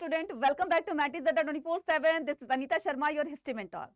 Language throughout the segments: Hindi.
student, welcome back to Mattis Data 24/7. This is Anita Sharma, your history mentor.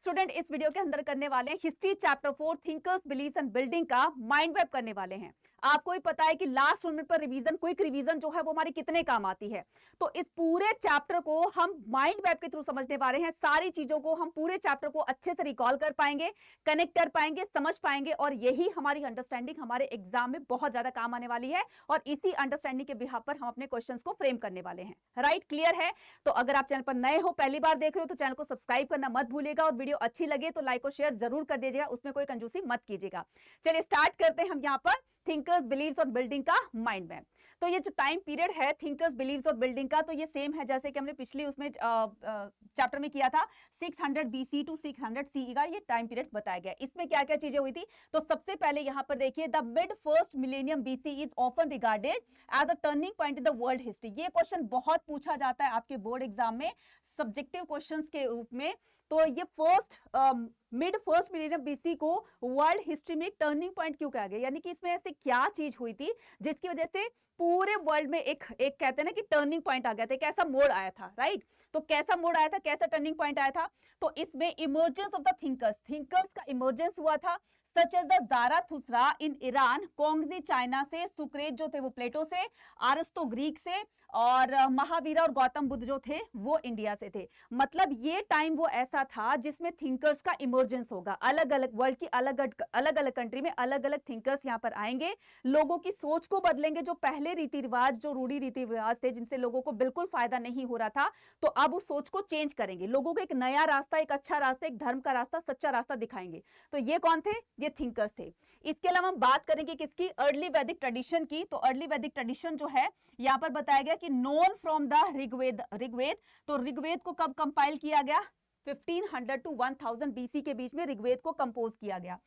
Student इस वीडियो के अंदर करने वाले हैं history chapter 4 thinkers believes and building का माइंड मैप करने वाले हैं। आपको ही पता है कि लास्ट मिनट पर रिवीजन, क्विक रिवीजन जो है वो हमारी कितने काम आती है। तो इस पूरे चैप्टर को हम माइंड मैप के थ्रू समझने वाले हैं। सारी चीजों को हम पूरे चैप्टर को अच्छे से रिकॉल कर पाएंगे, कनेक्ट कर पाएंगे, समझ पाएंगे और यही हमारी अंडरस्टैंडिंग हमारे एग्जाम में बहुत ज्यादा काम आने वाली है और इसी अंडरस्टैंडिंग के बिहाफ पर हम अपने क्वेश्चंस को फ्रेम करने वाले हैं। राइट, क्लियर है? तो अगर आप चैनल पर नए हो, पहली बार देख रहे हो तो चैनल को सब्सक्राइब करना मत भूलिएगा और वीडियो अच्छी लगे तो लाइक और शेयर जरूर कर दीजिएगा, उसमें कोई कंजूसी मत कीजिएगा। चलिए स्टार्ट करते हैं हम यहाँ पर थिंकर्स बिलीव्स और बिल्डिंग का माइंड मैप। तो ये जो टाइम पीरियड है थिंकर्स बिलीव्स और बिल्डिंग का, तो ये सेम है जैसे कि हमने पिछली उसमें चैप्टर में किया था। 600 BC टू 600 CE का ये टाइम पीरियड बताया गया। इसमें क्या क्या चीजें हुई थी? तो सबसे पहले यहाँ पर देखिए, the mid first millennium BC is often regarded as a turning point in the world history. ये क्वेश्चन बहुत पूछा जाता है आपके बोर्ड एग्जाम में सब्जेक्टिव क्वेश्चंस के रूप में। तो ये मिड फर्स्ट मिलेनियम BC को वर्ल्ड हिस्ट्री में एक टर्निंग पॉइंट क्यों कहा गया, यानी कि इसमें ऐसे क्या चीज हुई थी जिसकी वजह से पूरे वर्ल्ड में एक कहते हैं ना कि टर्निंग पॉइंट आ गया था, कैसा मोड़ आया था। राइट, तो कैसा मोड़ आया था, कैसा टर्निंग पॉइंट आया था? तो इसमें इमर्जेंस ऑफ द थिंकर्स का इमर्जेंस हुआ था, such as the Zarathustra in Iran, Kongzi China से, सुक्रेत जो थे वो प्लेटो से, अरिस्टो ग्रीक से और महावीरा और गौतम बुद्ध जो थे वो इंडिया से थे। मतलब ये टाइम वो ऐसा था जिसमें थिंकर्स का इमर्जेंस होगा। अलग अलग वर्ल्ड की अलग अलग कंट्री में अलग अलग थिंकर्स यहाँ पर आएंगे, लोगों की सोच को बदलेंगे। जो पहले रीति रिवाज, जो रूढ़ी रीति रिवाज थे जिनसे लोगों को बिल्कुल फायदा नहीं हो रहा था, तो अब उस सोच को चेंज करेंगे, लोगों को एक नया रास्ता, एक अच्छा रास्ता, एक धर्म का रास्ता, सच्चा रास्ता दिखाएंगे। तो ये कौन थे? ये थिंकर्स थे। इसके अलावा हम बात करेंगे किसकी? अर्ली वैदिक ट्रेडिशन की। तो अर्ली वैदिक ट्रेडिशन जो है यहां पर बताया गया कि नोन फ्रॉम द ऋग्वेद। तो ऋग्वेद को कब कंपाइल किया गया? 1500 टू 1000 BC के बीच में ऋग्वेद को कंपोज किया गया,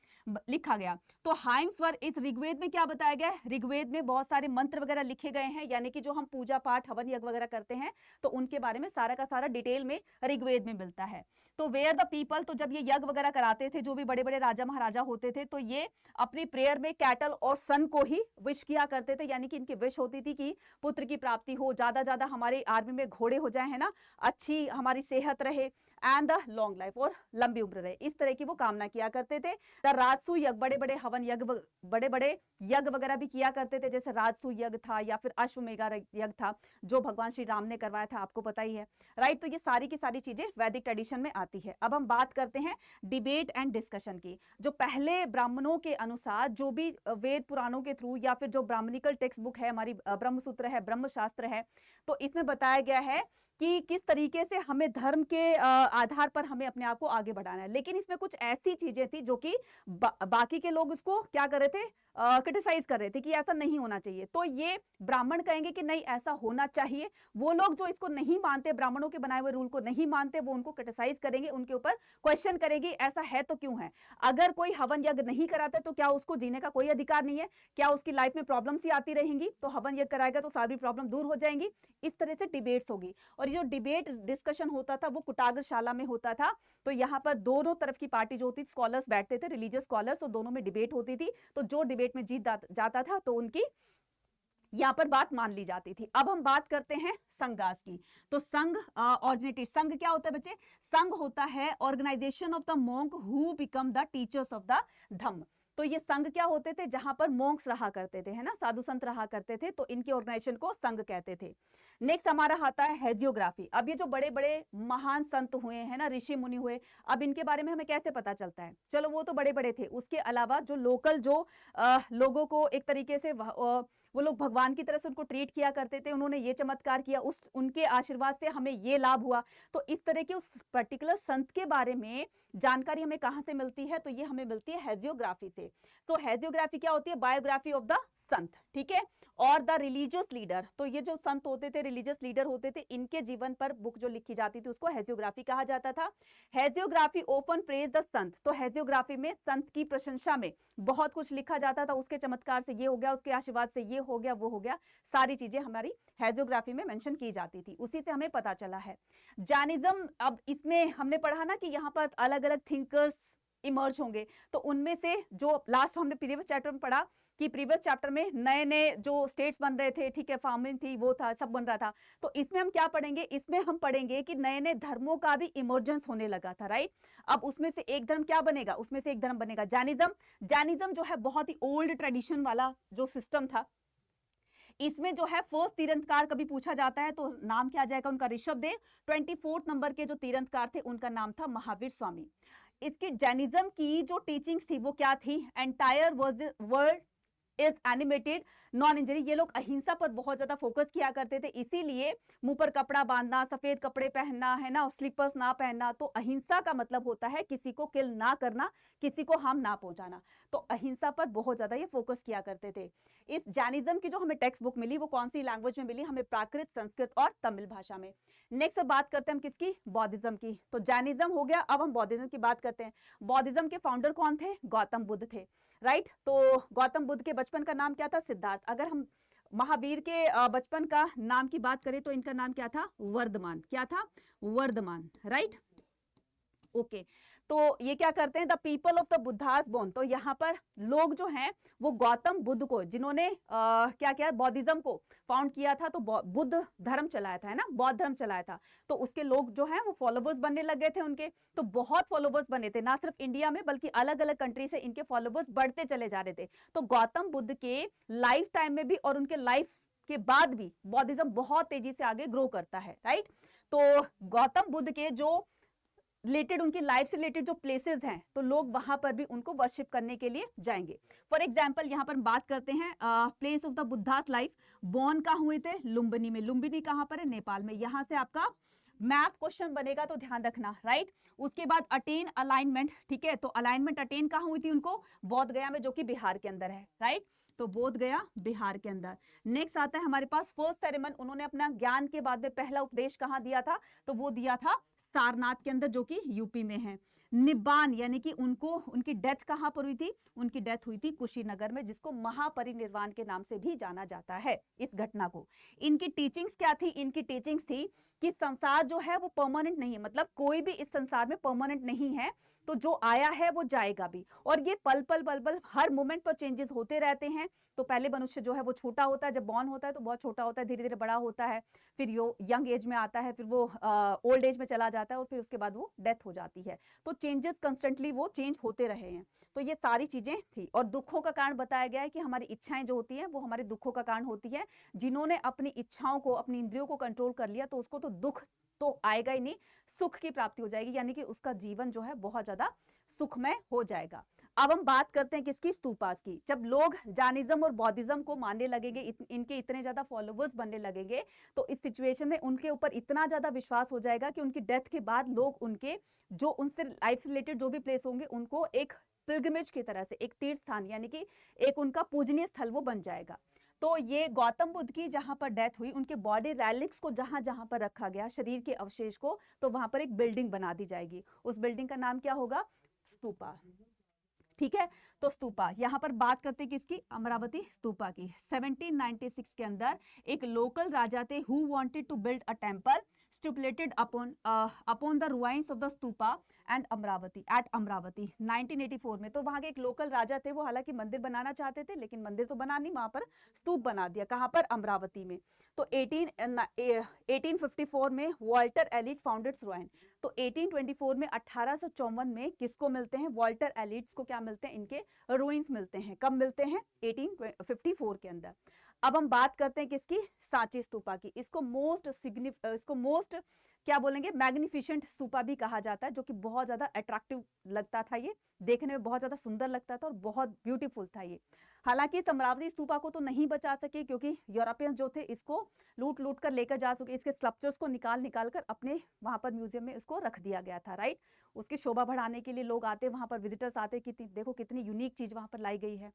लिखा गया। तो हाइम्सवर्थ, इस ऋग्वेद में क्या बताया गया? ऋग्वेद में बहुत सारे मंत्र वगैरह लिखे गए हैं, यानी कि जो हम पूजा पाठ, हवन यज्ञ वगैरह करते हैं तो उनके बारे में सारा का सारा डिटेल में ऋग्वेद में मिलता है। तो वेयर द पीपल, तो जब ये यज्ञ वगैरह कराते थे, जो भी बड़े बड़े राजा महाराजा होते थे, तो ये अपनी प्रेयर में कैटल और सन को ही विश किया करते थे, यानी कि इनकी विश होती थी कि पुत्र की प्राप्ति हो, ज्यादा हमारे आर्मी में घोड़े हो जाए, है ना, अच्छी हमारी सेहत रहे एंड लॉन्ग लाइफ और लंबी उम्र रहे, इस तरह की वो कामना किया करते थे। द राजसू यज्ञ, बड़े बड़े हवन यज्ञ, बड़े बड़े यज्ञ वगैरह भी किया करते थे, जैसे राजसू यज्ञ था या फिर अश्वमेघ यज्ञ था जो भगवान श्री राम ने करवाया था, आपको पता ही है। राइट, तो ये सारी की सारी चीजें वैदिक ट्रेडिशन में आती है। अब हम बात करते हैं डिबेट एंड डिस्कशन की। जो पहले ब्राह्मणों के अनुसार जो भी वेद पुराणों के थ्रू या फिर जो ब्राह्मणिकल टेक्स्ट बुक है हमारी, ब्रह्मसूत्र है, ब्रह्मशास्त्र है, तो इसमें बताया गया है कि किस तरीके से हमें धर्म के आधार पर हमें अपने आप को आगे बढ़ाना है। लेकिन इसमें कुछ ऐसी चीजें थी जो कि बाकी के लोग उसको क्या कर रहे थे? क्रिटिसाइज कर रहे थे कि ऐसा नहीं होना चाहिए। तो ये ब्राह्मण कहेंगे कि नहीं, ऐसा होना चाहिए। वो लोग जो इसको नहीं मानते, ब्राह्मणों के बनाए हुए रूल को नहीं मानते, वो उनको क्रिटिसाइज करेंगे, उनके ऊपर क्वेश्चन करेंगे, ऐसा है तो क्यों है? अगर कोई हवन यज्ञ नहीं कराता तो क्या उसको जीने का कोई अधिकार नहीं है? क्या उसकी लाइफ में प्रॉब्लम्स ही आती रहेंगी? तो हवन यज्ञ कराएगा तो सारी प्रॉब्लम दूर हो जाएंगी। इस तरह से डिबेट्स होगी। और जो डिबेट डिस्कशन होता था वो कुटाग्रशाला में होता था। तो यहां पर दोनों तरफ की पार्टी जो होती, स्कॉलर्स बैठते थे, रिलीजियस स्कॉलर्स, तो दोनों में डिबेट होती थी। तो जो डिबेट में जीत जाता था तो उनकी यहां पर बात मान ली जाती थी। अब हम बात करते हैं संघास की। तो संघ ऑर्डिनेटेड, संघ क्या होता है बच्चे? संघ होता है organization of the monk who become the teachers of the Dhamma. तो ये संघ क्या होते थे? जहां पर मॉन्क्स रहा करते थे, है ना, साधु संत रहा करते थे, तो इनके ऑर्गेनाइजेशन को संघ कहते थे। नेक्स्ट हमारा आता है हेजियोग्राफी। अब ये जो बड़े बड़े महान संत हुए हैं ना, ऋषि मुनि हुए, अब इनके बारे में हमें कैसे पता चलता है? चलो वो तो बड़े बड़े थे, उसके अलावा जो लोकल जो लोगों को एक तरीके से वो लोग भगवान की तरह से उनको ट्रीट किया करते थे, उन्होंने ये चमत्कार किया, उनके आशीर्वाद से हमें ये लाभ हुआ। तो इस तरह के उस पर्टिकुलर संत के बारे में जानकारी हमें कहां से मिलती है? तो ये हमें मिलती है हेजियोग्राफी से। तो हेजियोग्राफी क्या होती है? बायोग्राफी ऑफ द संत, ठीक है। और द रिलीजियस लीडर, तो ये जो संत होते थे, रिलीजियस लीडर होते थे, इनके जीवन पर बुक जो लिखी जाती थी उसको हेजियोग्राफी कहा जाता था। हेजियोग्राफी ओपन प्रेज द संत। तो हेजियोग्राफी में संत की प्रशंसा में बहुत कुछ लिखा जाता था, उसके चमत्कार से ये हो गया, उसके आशीर्वाद से ये हो गया, वो हो गया, सारी चीजें हमारी हेजियोग्राफी में मेंशन की जाती थी। उसी से हमें पता चला है। जैनिज्म, अब इसमें हमने पढ़ा ना कि यहां पर अलग अलग थिंकर्स इमर्ज होंगे। तो उनमें से जो लास्ट हमने प्रीवियस चैप्टर में पढ़ा कि प्रीवियस चैप्टर में नए नए जो स्टेट्स बन रहे थे, ठीक है, फार्मिंग थी, वो था, सब बन रहा था। तो इसमें हम क्या पढ़ेंगे, इसमें हम पढ़ेंगे कि नए नए धर्मों का भी इमर्जेंस होने लगा था, राइट। अब उसमें से एक धर्म क्या बनेगा, उसमें से एक धर्म बनेगा जैनिज्म। जैनिज्म जो है बहुत ही ओल्ड ट्रेडिशन वाला जो सिस्टम था। इसमें जो है फर्स्ट तीरंदकार कभी पूछा जाता है तो नाम क्या आ जाएगा उनका, ऋषभदेव। 24 नंबर के जो तीरंदकार थे उनका नाम था महावीर स्वामी। इसकी जैनिज्म की जो टीचिंग्स थी वो क्या थी, entire world is animated non injury. ये लोग अहिंसा पर बहुत ज्यादा फोकस किया करते थे, इसीलिए मुंह पर कपड़ा बांधना, सफेद कपड़े पहनना, है ना, स्लीपर्स ना पहनना। तो अहिंसा का मतलब होता है किसी को किल ना करना, किसी को हार्म ना पहुंचाना। तो अहिंसा पर बहुत ज्यादा ये फोकस किया करते थे। इस जैनिज्म की जो हमें टेक्स्ट बुक मिली वो कौन सी लैंग्वेज में मिली, हमें प्राकृत, संस्कृत और तमिल भाषा में। नेक्स्ट बात करते हैं हम किसकी, बौद्धिज्म की। तो जैनिज्म हो गया, अब हम बौद्धिज्म की बात करते हैं। बौद्धिज्म के फाउंडर कौन थे, गौतम बुद्ध थे, राइट। तो गौतम बुद्ध के बचपन का नाम क्या था, सिद्धार्थ। अगर हम महावीर के बचपन का नाम की बात करें तो इनका नाम क्या था, वर्धमान। क्या था, वर्धमान, राइट, ओके। तो ये क्या करते हैं, the people of the Buddha's born. तो यहाँ पर लोग जो हैं वो गौतम बुद्ध को, जिन्होंने क्या किया, बौद्धिज्म को फाउंड किया था, तो बुद्ध धर्म चलाया था, है ना, बौद्ध धर्म चलाया था। तो उसके लोग जो हैं वो फॉलोवर्स बनने लग गए थे उनके। तो बहुत फॉलोवर्स बने थे, ना सिर्फ इंडिया में बल्कि अलग अलग कंट्री से इनके फॉलोवर्स बढ़ते चले जा रहे थे। तो गौतम बुद्ध के लाइफ टाइम में भी और उनके लाइफ के बाद भी बौद्धिज्म बहुत तेजी से आगे ग्रो करता है, राइट। तो गौतम बुद्ध के जो रिलेटेड, उनकी लाइफ से रिलेटेड जो प्लेसेस हैं, तो लोग वहां पर भी उनको वर्शिप करने के लिए जाएंगे। फॉर एग्जाम्पल यहाँ पर बात करते हैं place of the Buddhas life. Born कहाँ हुए थे, लुम्बिनी में। लुम्बिनी कहाँ पर है, नेपाल में। यहाँ से आपका मैप क्वेश्चन बनेगा तो ध्यान रखना, राइट। उसके बाद अटेन अलाइनमेंट, ठीक है। तो अलाइनमेंट अटेन कहाँ हुई थी उनको, बोध गया में, जो कि बिहार के अंदर है, राइट। तो बोध गया बिहार के अंदर। नेक्स्ट आता है हमारे पास फर्स्ट सेरेमन। उन्होंने अपना ज्ञान के बाद में पहला उपदेश कहाँ दिया था, तो वो दिया था सारनाथ के अंदर, जो कि यूपी में है। निब्बान यानी कि उनकी डेथ कहां पर हुई थी, उनकी डेथ हुई थी कुशीनगर में, जिसको महापरिनिर्वाण के नाम से भी जाना जाता है इस घटना को। इनकी टीचिंग्स क्या थी, इनकी टीचिंग्स थी कि संसार जो है वो परमानेंट नहीं है, मतलब कोई भी इस संसार में परमानेंट नहीं है। तो जो आया है वो जाएगा भी, और ये पल पल हर मोमेंट पर चेंजेस होते रहते हैं। तो पहले मनुष्य जो है वो छोटा होता है, जब बॉर्न होता है तो बहुत छोटा होता है, धीरे धीरे बड़ा होता है, फिर यो यंग एज में आता है, फिर वो ओल्ड एज में चला जाता है, और फिर उसके बाद वो डेथ हो जाती है। तो चेंजेस कंस्टेंटली वो चेंज होते रहे हैं। तो ये सारी चीजें थी। और दुखों का कारण बताया गया है कि हमारी इच्छाएं जो होती हैं वो हमारे दुखों का कारण होती है। जिन्होंने अपनी इच्छाओं को, अपनी इंद्रियों को कंट्रोल कर लिया, तो उसको तो दुख तो आएगा ही नहीं, सुख की प्राप्ति हो जाएगी, यानी कि उसका जीवन जो है बहुत ज्यादा सुखमय हो जाएगा। अब हम बात करते हैं किसकी, स्तूपास की। जब लोग जैनिज्म और बौद्धिज्म को मानने लगेंगे, इनके इतने ज्यादा फॉलोवर्स बनने लगेंगे, तो इस सिचुएशन में उनके ऊपर इतना ज्यादा विश्वास हो जाएगा कि उनकी डेथ के बाद लोग उनके जो उनसे लाइफ से रिलेटेड जो भी प्लेस होंगे उनको एक पिलग्रिमेज की तरह से, एक तीर्थ स्थान यानी कि एक उनका पूजनीय स्थल वो बन जाएगा। तो ये गौतम बुद्ध की जहां पर डेथ हुई, उनके बॉडी रैलिक्स को जहां जहां पर रखा गया, शरीर के अवशेष को, तो वहां पर एक बिल्डिंग बना दी जाएगी। उस बिल्डिंग का नाम क्या होगा, स्तूपा, ठीक है। तो स्तूपा, यहां पर बात करते हैं किसकी, अमरावती स्तूपा की। 1796 के अंदर एक लोकल राजा थे who wanted to build a temple stipulated upon the ruins of the stupa and Amaravati at Amaravati 1984 में। तो वहां के एक लोकल राजा थे, वो हालांकि मंदिर बनाना चाहते थे, लेकिन मंदिर तो बना नहीं, वहां पर स्तूप बना दिया। कहां पर, अमरावती में। तो 1854 में वॉल्टर एलिट फाउंडेड रुइन। तो 1824 में 1854 में किसको मिलते हैं, वॉल्टर एलिट्स को क्या मिलते हैं, इनके रुइंस मिलते हैं। कब मिलते हैं, 1854 के अंदर। अब हम बात करते हैं किसकी, सांची स्तूपा की। इसको मोस्ट क्या बोलेंगे, मैग्निफिसेंट स्तूपा भी कहा जाता है, जो कि बहुत ज्यादा अट्रैक्टिव लगता था, ये देखने में बहुत ज्यादा सुंदर लगता था और बहुत ब्यूटीफुल था ये। हालांकि इस अमरावती स्तूपा को तो नहीं बचा सके, क्योंकि यूरोपियंस जो थे इसको लूट कर लेकर जा सके। इसके स्ट्रक्चर्स को निकाल कर अपने वहां पर म्यूजियम में इसको रख दिया गया था, राइट। उसकी शोभा बढ़ाने के लिए लोग आते, वहां पर विजिटर्स आते कि देखो कितनी यूनिक चीज वहां पर लाई गई है।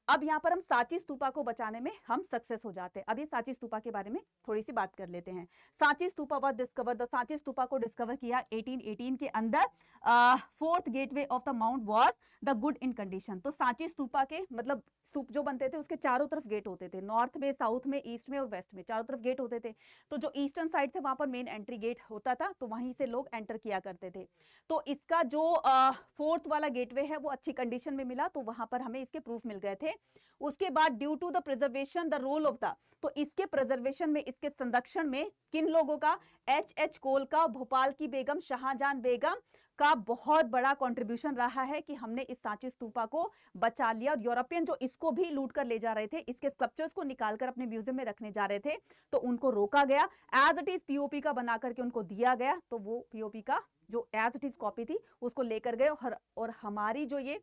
अब यहाँ पर हम सांची स्तूपा को बचाने में हम सक्सेस हो जाते हैं। अब ये सांची स्तूपा के बारे में थोड़ी सी बात कर लेते हैं। Sanchi stupa was discover, the Sanchi stupa को डिस्कवर किया 1818 के अंदर। Fourth gateway of the mount was the good in condition. तो सांची स्तूपा के मतलब स्तूप जो बनते थे उसके चारों तरफ गेट होते थे, नॉर्थ में, साउथ में, ईस्ट में और वेस्ट में, चारों तरफ गेट होते थे। तो जो ईस्टर्न साइड थे वहां पर मेन एंट्री गेट होता था, तो वहीं से लोग एंटर किया करते थे। तो इसका जो फोर्थ वाला गेटवे है वो अच्छी कंडीशन में मिला, तो वहां पर हमें इसके प्रूफ मिल गए थे। उसके बाद due to the preservation the role of the, तो इसके प्रिजर्वेशन में, इसके संरक्षण में किन लोगों का, एच कोल का, भोपाल की बेगम, शाहजहां बेगम का बहुत बड़ा कंट्रीब्यूशन रहा है कि हमने इस सांची स्तूपा को बचा लिया। और यूरोपियन जो इसको भी लूट कर ले जा रहे थे, इसके स्कल्पचर्स को निकालकर अपने म्यूजियम में रखने जा रहे थे, तो उनको रोका गया। एज इट इज पीओपी का बना करके उनको दिया गया, तो वो पीओपी का जो एज इट इज कॉपी थी उसको लेकर गए, और हमारी जो ये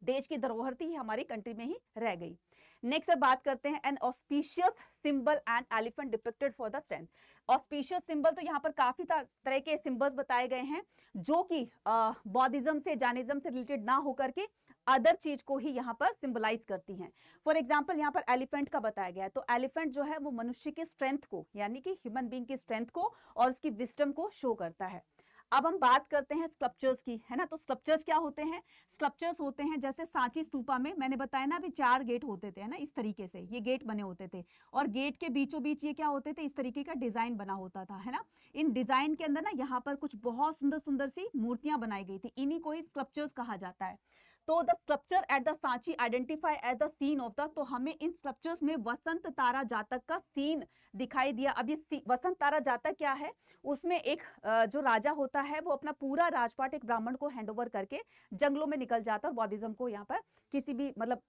देश की धरोहर थी हमारी कंट्री में ही रह गई। नेक्स्ट बात करते हैं N auspicious symbol and elephant depicted for the strength. Auspicious symbol, तो यहाँ पर काफी तरह के सिंबल्स बताए गए हैं जो कि बौद्धिज्म से, जैनिज्म से रिलेटेड ना होकर के अदर चीज को ही यहाँ पर सिंबलाइज करती हैं। फॉर एग्जाम्पल यहाँ पर एलिफेंट का बताया गया है, तो एलिफेंट जो है वो मनुष्य की स्ट्रेंथ को, यानी कि ह्यूमन बीइंग की स्ट्रेंथ को और उसकी विजडम को शो करता है। अब हम बात करते हैं स्कल्पचर्स की, है ना। तो स्कल्पचर्स क्या होते हैं, स्कल्पचर्स होते हैं जैसे सांची स्तूपा में मैंने बताया ना अभी 4 गेट होते थे, है ना, इस तरीके से ये गेट बने होते थे, और गेट के बीचों बीच ये क्या होते थे, इस तरीके का डिजाइन बना होता था, है ना। इन डिजाइन के अंदर ना यहाँ पर कुछ बहुत सुंदर सुंदर सी मूर्तियां बनाई गई थी, इन्हीं को ही स्कल्पचर्स कहा जाता है। तो the sculpture at the Sanchi identify as the scene of the, तो हमें इन स्कल्पचर्स में वसंत तारा जातक का सीन दिखाई दिया। अब ये वसंत तारा जातक क्या है, उसमें एक जो राजा होता है वो अपना पूरा राजपाट एक ब्राह्मण को हैंडओवर करके जंगलों में निकल जाता है और बौद्धिज्म को यहाँ पर किसी भी मतलब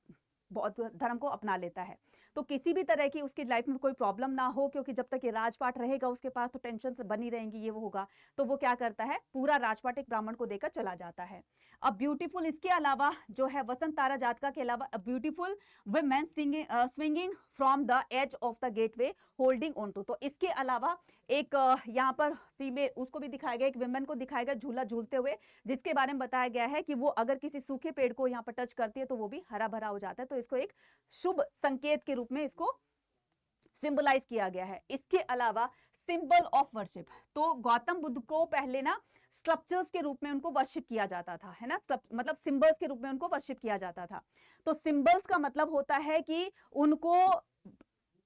बौद्ध धर्म को अपना लेता है। तो किसी भी तरह की उसकी लाइफ में कोई प्रॉब्लम ना हो, क्योंकि जब तक ये राजपाट रहेगा उसके पास तो टेंशन से बनी रहेंगी, ये वो होगा, तो वो क्या करता है, पूरा राजपाट एक ब्राह्मण को देकर चला जाता है। अब ब्यूटीफुल, इसके अलावा जो है वसंत तारा जातका के अलावा beautiful women swinging from the edge of the gateway holding on to, तो इसके अलावा एक यहाँ पर फीमेल उसको भी दिखाया गया, एक विमेन को दिखाया गया झूला झूलते हुए, जिसके बारे में बताया गया है कि वो अगर किसी सूखे पेड़ को यहाँ पर टच करती है तो वो भी हरा भरा हो जाता है, तो इसको एक शुभ संकेत के रूप में इसको सिंबलाइज किया गया है। इसके अलावा सिंबल ऑफ वर्शिप, तो गौतम बुद्ध को पहले ना स्कल्पचर्स के रूप में उनको वर्शिप किया जाता था, है ना, मतलब सिंबल्स के रूप में उनको वर्शिप किया जाता था। तो सिंबल्स का मतलब होता है कि उनको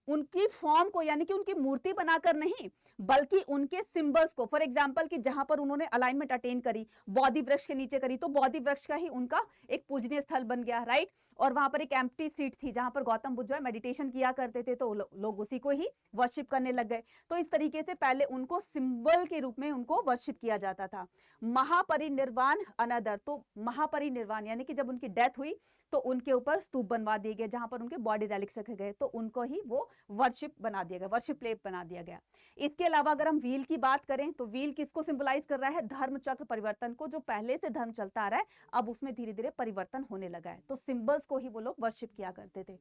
उनकी फॉर्म को, यानी कि उनकी मूर्ति बनाकर नहीं, बल्कि उनके सिंबल्स को, फॉर एग्जांपल कि जहां पर उन्होंने अलाइनमेंट अटेन करी, बोधि वृक्ष के नीचे करी, तो बोधि वृक्ष का ही उनका एक पूजनीय स्थल बन गया, राइट। और वहां पर एक एम्प्टी सीट थी जहां पर गौतम बुद्ध जो है मेडिटेशन किया करते थे, तो लोग उसी को ही वर्शिप करने लग गए। तो इस तरीके से पहले उनको सिंबल के रूप में उनको वर्शिप किया जाता था। महापरिनिर्वाण अनदर, तो महापरिनिर्वाण यानी कि जब उनकी डेथ हुई तो उनके ऊपर स्तूप बनवा दिए गए जहां पर उनके बॉडी रेलिक्स रखे गए, तो उनको ही वो वर्शिप बना दिया गया, वर्शिप प्लेस बना दिया गया। इसके अलावा अगर हम व्हील की बात करें तो व्हील किसको सिंबलाइज कर रहा है, धर्म चक्र परिवर्तन को, जो पहले से धर्म चलता आ रहा है अब उसमें धीरे धीरे परिवर्तन होने लगा है, तो सिंबल्स को ही वो लोग वर्शिप किया करते थे।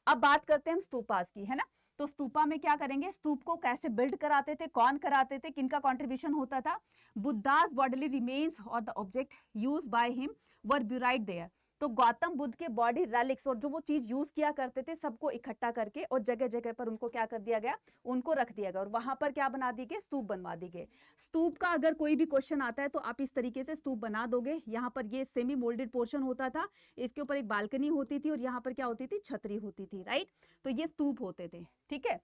अब बात करते हैं हम स्तूपास की, है ना। तो स्तूपा में क्या करेंगे, स्तूप को कैसे बिल्ड कराते थे, कौन कराते थे, किनका कंट्रीब्यूशन होता था। बुद्धास बॉडीली रिमेन्स और the object used by him were buried there, तो गौतम बुद्ध के बॉडी रेलिक्स और जो वो चीज यूज किया करते थे सबको इकट्ठा करके और जगह जगह पर उनको क्या कर दिया गया, उनको रख दिया गया, और वहां पर क्या बना दी गई, स्तूप बनवा दी गई। स्तूप का अगर कोई भी क्वेश्चन आता है तो आप इस तरीके से स्तूप बना दोगे। यहाँ पर ये सेमी मोल्डेड पोर्शन होता था, इसके ऊपर एक बालकनी होती थी और यहाँ पर क्या होती थी, छतरी होती थी, राइट। तो ये स्तूप होते थे, ठीक है।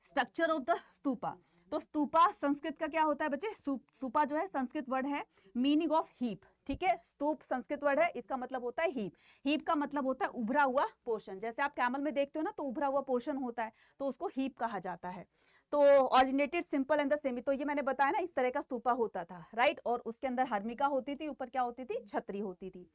स्ट्रक्चर ऑफ द स्तूपा, तो स्तूपा संस्कृत का क्या होता है बच्चे, स्तूपा जो है संस्कृत वर्ड है मीनिंग ऑफ हीप, ठीक है। स्तूप संस्कृत वर्ड है, इसका मतलब होता है हीप। हीप का मतलब होता है उभरा हुआ पोर्शन, जैसे आप कैमल में देखते हो ना तो उभरा हुआ पोर्शन होता है, तो उसको हीप कहा जाता है। तो originated simple and the semi, तो ये मैंने बताया ना इस तरह का स्तूपा होता था, राइट। और उसके अंदर हर्मिका होती थी, ऊपर क्या होती थी, छतरी होती थी।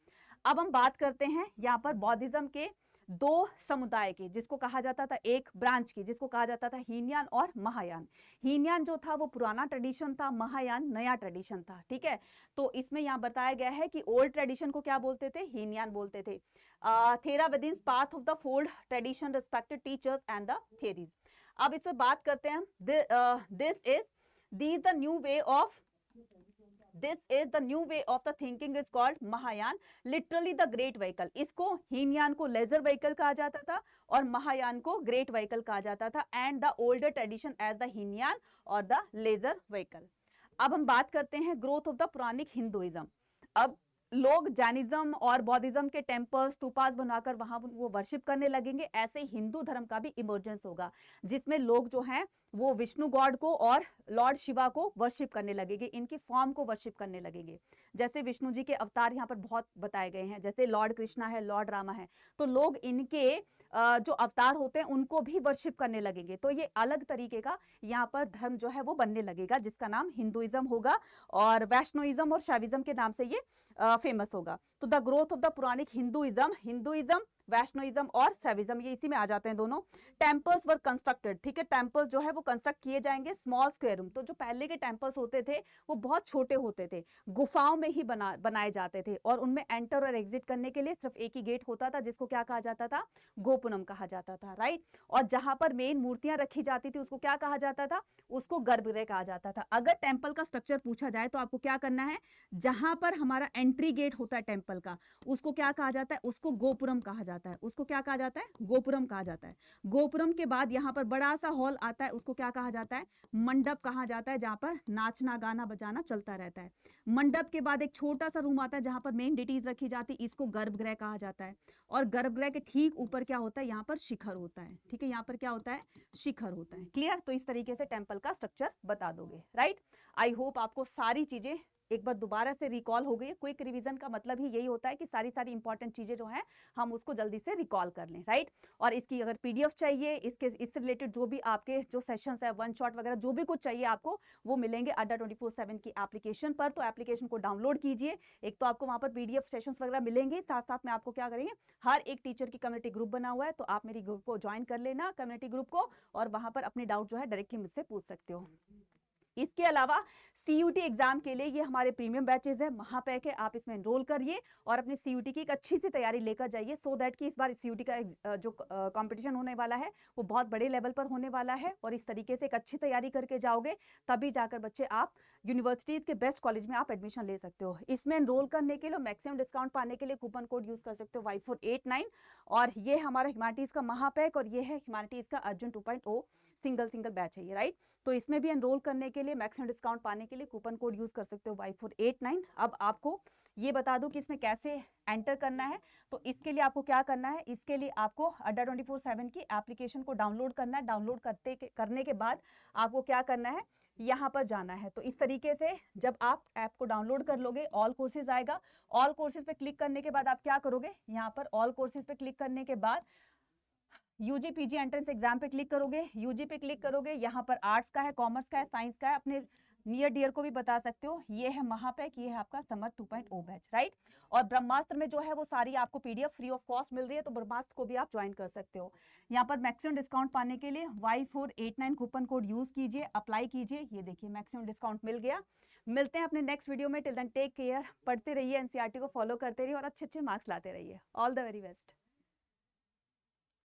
अब हम बात करते हैं यहाँ पर बौद्धिज्म के 2 समुदाय की, जिसको कहा जाता था, एक ब्रांच की जिसको कहा जाता था हीनयान और महायान। हीनयान जो था वो पुराना ट्रेडिशन था, महायान नया ट्रेडिशन था, ठीक है। तो इसमें यहाँ बताया गया है कि ओल्ड ट्रेडिशन को क्या बोलते थे, हीनयान बोलते थे। Thera within path of the fold tradition respected teachers and the theories. अब इस पर बात करते हैं, this is the new way of this is the new way of the thinking is called Mahayana, literally the great vehicle. इसको हीनयान को लेजर व्हीकल कहा जाता था और महायान को ग्रेट व्हीकल कहा जाता था, and the older tradition as the Hinayana और द लेजर व्हीकल। अब हम बात करते हैं growth of the Puranic Hinduism. अब लोग जैनिज्म और बौद्धिज्म के टेम्पल्स स्तूपास बनाकर वहां वो वर्शिप करने लगेंगे। ऐसे हिंदू धर्म का भी इमर्जेंस होगा, जिसमें लोग जो हैं वो विष्णु गॉड को और लॉर्ड शिवा को वर्शिप करने लगेंगे, इनकी फॉर्म को वर्शिप करने लगेंगे। जैसे विष्णु जी के अवतार यहाँ पर बहुत बताए गए हैं, जैसे लॉर्ड कृष्णा है, लॉर्ड रामा है, तो लोग इनके जो अवतार होते हैं उनको भी वर्शिप करने लगेंगे। तो ये अलग तरीके का यहाँ पर धर्म जो है वो बनने लगेगा, जिसका नाम हिंदुइज्म होगा, और वैष्णोइज्म और शैविज्म के नाम से ये फेमस होगा। तो the growth of the Puranic Hinduism, Vaishnavism और शैविज्म, ये इसी में आ जाते हैं दोनों। टेम्पल्स वर कंस्ट्रक्टेड, ठीक है, टेम्पल्स जो है वो कंस्ट्रक्ट किए जाएंगे स्मॉल स्क्वायर रूम। तो जो पहले के टेम्पल्स होते थे वो बहुत छोटे होते थे, गुफाओं में ही बनाए जाते थे, और उनमें एंटर और एग्जिट करने के लिए सिर्फ एक ही गेट होता था, जिसको क्या कहा जाता था, गोपुरम कहा जाता था, राइट। और जहां पर मेन मूर्तियां रखी जाती थी उसको क्या कहा जाता था, उसको गर्भगृह कहा जाता था। अगर टेम्पल का स्ट्रक्चर पूछा जाए तो आपको क्या करना है, जहां पर हमारा एंट्री गेट होता है टेम्पल का, उसको क्या कहा जाता है, उसको गोपुरम कहा जाता है। उसको क्या कहा जाता है, गोपुरम कहा जाता है। गोपुरम के बाद यहाँ पर बड़ा सा हॉल आता है, उसको क्या कहा जाता है, मंडप कहा जाता है, जहां पर नाचना गाना बजाना चलता रहता है। मंडप के बाद एक छोटा सा रूम आता है जहां पर मेन डिटीज रखी जाती है, इसको गर्भगृह कहा जाता है। और गर्भगृह के ठीक ऊपर क्या होता है, यहाँ पर शिखर होता है, ठीक है, यहाँ पर क्या होता है, शिखर होता है। क्लियर। तो इस तरीके से टेम्पल का स्ट्रक्चर बता दोगे, राइट। आई होप आपको सारी चीजें एक बार दोबारा से रिकॉल हो गई। क्विक रिवीजन का मतलब ही यही होता है कि सारी इंपॉर्टेंट चीजें जो हैं हम उसको जल्दी से रिकॉल कर लें, राइट। और इसकी अगर पीडीएफ चाहिए, इससे रिलेटेड जो भी आपके जो सेशंस है, वन शॉट वगैरह जो भी कुछ चाहिए आपको, वो मिलेंगे अड्डा 24/7 की एप्लीकेशन पर। तो एप्लीकेशन को डाउनलोड कीजिए। एक तो आपको वहां पर पीडीएफ सेशंस वगैरह मिलेंगे, साथ साथ में आपको क्या करेंगे, हर एक टीचर की कम्युनिटी ग्रुप बना हुआ है, तो आप मेरी ग्रुप को ज्वाइन कर लेना, कम्युनिटी ग्रुप को, और वहां पर अपने डाउट जो है डायरेक्टली मुझसे पूछ सकते हो। इसके अलावा सीयूटी एग्जाम के लिए ये हमारे प्रीमियम बैचेस है, महापैक है, आप इसमें एनरोल करिए और अपनी सीयूटी की एक अच्छी सी तैयारी लेकर जाइए, सो दैट कि इस बार सीयूटी का जो कंपटीशन होने वाला है वो बहुत बड़े लेवल पर होने वाला है। और इस तरीके से एक अच्छी तैयारी करके जाओगे तभी जाकर बच्चे आप यूनिवर्सिटीज के बेस्ट कॉलेज में आप एडमिशन ले सकते हो। इसमें एनरोल करने के लिए, मैक्सिमम डिस्काउंट पाने के लिए कूपन कोड यूज कर सकते हो Y489। और ये हमारा ह्यूमैनिटीज का महापैक और ये है ह्यूमैनिटीज का अर्जुन 2.0 सिंगल बैच है ये, राइट। तो इसमें भी एनरोल करने के लिए, मैक्सिमम डिस्काउंट पाने के लिए कूपन कोड यूज कर सकते हो Y489। अब आपको ये बता दूं कि इसमें कैसे एंटर करना है। तो इसके लिए आपको क्या करना है, इसके लिए आपको अड्डा 24/7 की एप्लीकेशन को डाउनलोड करना है। डाउनलोड करने के बाद आपको क्या करना है, यहाँ पर जाना है। तो इस तरीके से जब आप ऐप को डाउनलोड कर लोगे, ऑल कोर्सेज आएगा। ऑल कोर्सेज पे क्लिक करने के बाद आप क्या करोगे, यहाँ पर ऑल कोर्सेज पे क्लिक करने के बाद यूजी पीजी एंट्रेंस एग्जाम पे क्लिक करोगे। यूजी पे क्लिक करोगे, यहाँ पर आर्ट्स का है, कॉमर्स का है, साइंस का है, अपने नियर डियर को भी बता सकते हो। ये है महापैक, ये है आपका समर 2.0 बैच, राइट। और ब्रह्मास्त्र में जो है वो सारी आपको पीडीएफ फ्री ऑफ कॉस्ट मिल रही है, तो ब्रह्मास्त्र को भी आप ज्वाइन कर सकते हो। यहाँ पर मैक्सिमम डिस्काउंट पाने के लिए Y489 कूपन कोड यूज कीजिए, अप्लाई कीजिए। ये देखिए मैक्सिमम डिस्काउंट मिल गया। मिलते हैं अपने नेक्स्ट वीडियो में। टिल देन टेक केयर, पढ़ते रहिए, एनसीईआरटी को फॉलो करते रहिए और अच्छे मार्क्स लाते रहिए। All the very best.